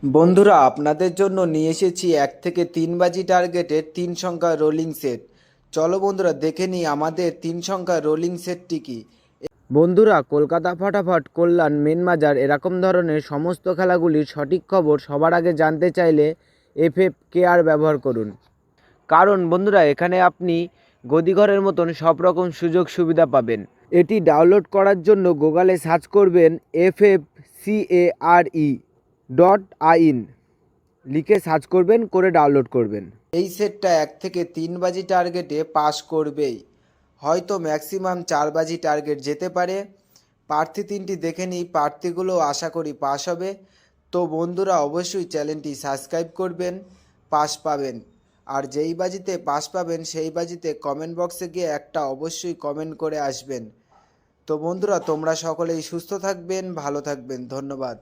বন্ধুরা, আপনাদের জন্য নিয়ে এসেছি 1 থেকে 3 বাজি টার্গেটের 3 সংখ্যার রোলিং সেট। চলো বন্ধুরা, দেখে নিই আমাদের 3 সংখ্যার রোলিং সেটটি কি। বন্ধুরা, কলকাতা ফাটাফাট, কল্যাণ, মেনবাজার এরকম ধরনের সমস্ত খেলাগুলির সঠিক খবর সবার আগে জানতে চাইলে FFKR ব্যবহার করুন। কারণ বন্ধুরা, এখানে আপনি গদিঘরের মতন সব রকম সুযোগ সুবিধা পাবেন। এটি ডাউনলোড করার জন্য গুগলে সার্চ করবেন FFCARE.in, লিখে সার্চ করবেন, করে ডাউনলোড করবেন। এই সেটটা 1 থেকে 3 বাজি টার্গেটে পাস করবেই, হয়তো ম্যাক্সিমাম 4 বাজি টার্গেট যেতে পারে। প্রার্থী 3টি দেখে নিই, প্রার্থীগুলো আশা করি পাস হবে। তো বন্ধুরা, অবশ্যই চ্যানেলটি সাবস্ক্রাইব করবেন, পাস পাবেন। আর যেই বাজিতে পাস পাবেন সেই বাজিতে কমেন্ট বক্সে গিয়ে একটা অবশ্যই কমেন্ট করে আসবেন। তো বন্ধুরা, তোমরা সকলেই সুস্থ থাকবেন, ভালো থাকবেন, ধন্যবাদ।